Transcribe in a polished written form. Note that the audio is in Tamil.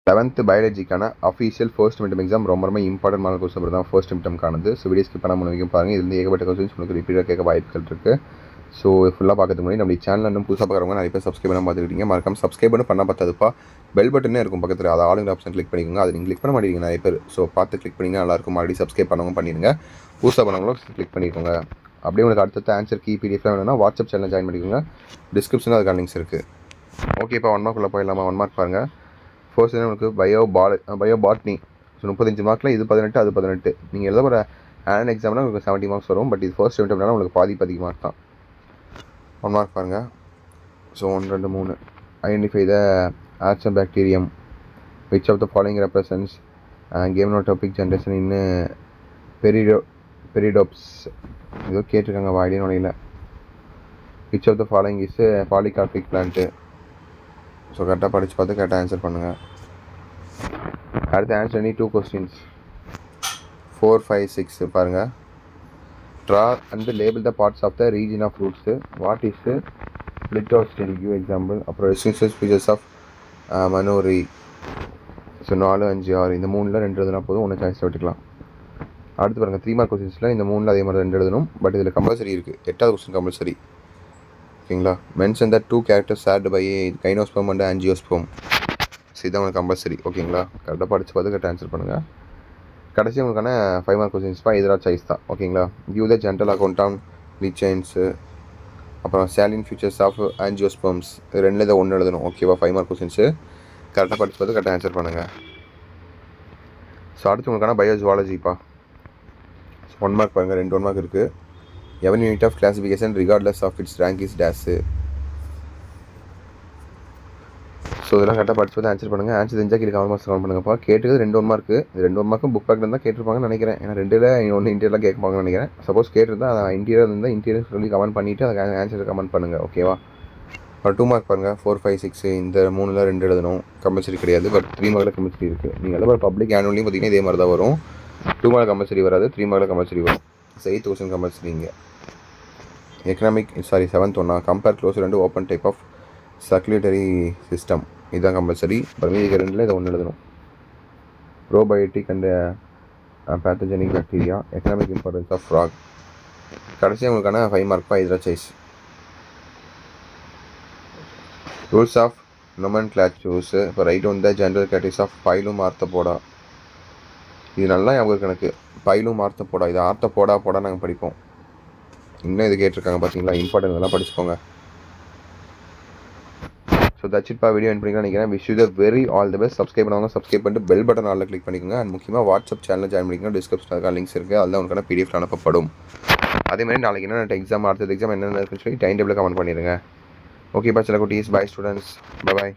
11th பயாலஜிக்கான அஃபீஷியல் ஃபர்ஸ்ட் மிட்டம் எக்ஸாம் ரொம்ப இம்பார்ட்டன்ட் மாடல் கொஸ்டின் தான் ஃபர்ஸ்ட் மிட்டம்கானது. ஸோ வீடியோ ஸ்கிப் பண்ணாமல் வரைக்கும் பாருங்கள். இது ஏகப்பட்ட கொஸ்டின்ஸ் உங்களுக்கு ரிப்பீட்டாக கேட்க வாய்ப்புகள் இருக்குது. ஸோ ஃபுல்லாக பார்க்கறதுக்கு முன்னாடி நம்ம சேனல் இன்னும் புதுசாக பார்க்குறவங்க நிறைய பேர் சப்ஸ்கிரைப் பண்ண பார்த்துக்கிட்டீங்க. மறக்காம சப்ஸ்கிரைப் பண்ண பார்த்ததுப்பா பெல் பட்டனே இருக்கும் பக்கத்தில், அதை ஆளுங்க ஆப்ஷன் கிளிக் பண்ணிக்கோங்க. அது நீங்கள் கிளிக் பண்ண மாட்டேங்க நிறைய பேர். ஸோ பார்த்து கிளிக் பண்ணிங்கன்னா நல்லாயிருக்கும். மறுபடியும் சப்ஸ்கிரைப் பண்ணவங்க பண்ணிடுங்க, புதுசாக பண்ணவங்களும் கிளிக் பண்ணிக்கோங்க. அப்படியே உங்களுக்கு அடுத்த ஆன்சர் கீ பிடிஎஃப்லாம் வேணும்னா வாட்ஸ்அப் சேனல் ஜாயின் பண்ணிக்கோங்க. டிஸ்கிரிப்ஷனில் அதுக்கான லிங்க்ஸ் இருக்குது. ஓகே, இப்போ 1 மார்க்குள்ளே போயிடலாமா? 1 மார்க் பாருங்கள். ஃபர்ஸ்ட் உங்களுக்கு பயோ பாட்னி. ஸோ 35 மார்க்கில் இது 18, அது 18. நீங்கள் எழுத போகிற ஆன் எக்ஸாம்னா உங்களுக்கு 70 மார்க்ஸ் வரும். பட் இது ஃபர்ஸ்ட் மிட்டம்னா உங்களுக்கு பாதி மார்க் தான். 1 மார்க் பாருங்கள். So 1, 2, 3. Identify the action bacterium which of the following represents gametophytic generation in pteridophytes. ஏதோ கேட்டிருக்காங்க வாயிலே நுழையில. Which of the following is polycarpic plant. So கரெக்டாக படித்து பார்த்து கரெக்டாக ஆன்சர் பண்ணுங்கள். அடுத்த ஆன்சர் எனி 2 கொஸ்டின்ஸ் 4, 5, 6 பாருங்கள். Draw and label the parts of the region of roots. What is லிட்டோஸ்டில் கிவ் எக்ஸாம்பிள். அப்புறம் essential features of Monera. So 4, 5, 6 இந்த 3ல் 2 எழுதுனா போதும். ஒன்று சாய்ஸில் விட்டுக்கலாம். அடுத்து பாருங்கள் 3 மார்க் கொஸ்டின்ஸில் இந்த 3ல் அதே மாதிரி 2 எழுதணும். பட் இதில் கம்பல்சரி இருக்குது. 8வது கொஸ்டின் கம்பல்சரி. ஓகேங்களா? Mention the 2 characters shared by gymnosperm and angiosperm. So இதான் உங்களுக்கு கம்பல்சரி. ஓகேங்களா? கரெக்டாக படித்து பார்த்து கரெக்டாக ஆன்சர் பண்ணுங்கள். கடைசி உங்களுக்கான 5 மார்க் கொஸ்டின்ஸ்ப்பா. இதெல்லாம் சாய்ஸ் தான். ஓகேங்களா? Give the general account on lichens. அப்புறம் சேலின் ஃபியூச்சர்ஸ் ஆஃப் ஆஞ்சியோஸ்பெர்ம்ஸ். இது 2ல் இதை 1 எழுதணும். ஓகேவா? 5 மார்க் கொஸ்டின்ஸு. கரெக்டாக படித்து பார்த்து கரெக்டாக ஆன்சர் பண்ணுங்கள். ஸோ அடுத்து உங்களுக்கான பயோ ஜுவாலஜிப்பா. 1 மார்க் பாருங்கள். 2 1 மார்க் இருக்குது. Even unit of classification regardless of its rank is taxa. So இதெல்லாம் கரெக்டாக படிச்சு பார்த்து ஆன்சர் பண்ணுங்கள். ஆன்சர் தெரிஞ்சால் கீழே கமெண்ட் பாக்ஸ் கமெண்ட் பண்ணுங்கப்பா. கேட்டுக்கிறது 2 1 மார்க்கு. இது 2 1 மார்க்கும் புக் பேக்கில் இருந்தால் கேட்டிருப்பாங்கன்னு நினைக்கிறேன். ஏன்னா 2ல் 1 இன்டீரியர்லாம் கேட்பாங்கன்னு நினைக்கிறேன். சப்போஸ் கேட்டிருந்தால் அதை இன்டீரியர் இருந்தால் இன்டீரியர் சொல்லி கமெண்ட் பண்ணிவிட்டு அதுக்கு ஆன்சர் கமெண்ட் பண்ணுங்கள். ஓகேவா? அப்புறம் 2 மார்க் பாருங்கள். 4, 5, 6 இந்த 3ல் 2 எழுதணும். கம்பல்சரி கிடையாது. பட் 3 மார்க்கில் கம்பல்சரி இருக்குது. நீங்கள் எல்லாம் பப்ளிக் ஆனுவலையும் பார்த்தீங்கன்னா இதே மாதிரி தான் வரும். 2 மார்க் கம்பல்சரி வராது, 3 மார்க்கில் கம்பல்சரி வரும். 8th question compulsory. இங்கே எக்கனாமிக் 7th ஒன்றா compare closer and open type of circulatory system. இதுதான் கம்பல்சரி. அப்புறம் மீதி 2ல் இதை 1 எழுதணும். Probiotic and pathogenic bacteria. Economic importance of frog. கடைசியாக உங்களுக்கான 5 மார்க்ப்பா. இதில் சாய்ஸ். Rules of nomenclatures. இப்போ write on the general categories of phylum Arthropoda. இது நல்லா ஞாபகம் எனக்கு. பைலும் ஆர்த்தோபோடா. இது ஆர்த்தோபோடா நாங்கள் படிப்போம். இன்னும் இது கேட்டிருக்காங்க பார்த்தீங்களா? இம்பார்ட்டன்ட் இதெல்லாம் படிச்சுக்கோங்க. ஸோ தட்ஸ் இட் பா. வீடியோ என் பண்ணிக்கலாம் நினைக்கிறேன். Wish you the very all the best. Subscribe பண்ணுவாங்க, சப்ஸ்கிரைப் பண்ணிட்டு பெல் பட்டன் ஆலில் கிளிக் பண்ணிக்கோங்க. அண்ட் முக்கியமாக வாட்ஸ்அப் சேனலில் ஜாயின் பண்ணிக்கோங்க. டிஸ்கிரிப்ஷனில் அதுக்கான லிங்க்ஸ் இருக்குது. அதில் உங்களுக்கான பிடிஎஃப் அனுப்பப்படும். அதேமாதிரி நாளைக்கு என்னென்ன எக்ஸாம், அடுத்தது எக்ஸாம் என்னென்ன இருக்குன்னு சொல்லி டைம் டேபிள் கமெண்ட் பண்ணிடுங்க. ஓகே பா. சில குட்டீஸ். பாய் ஸ்டூடெண்ட்ஸ். பாய்.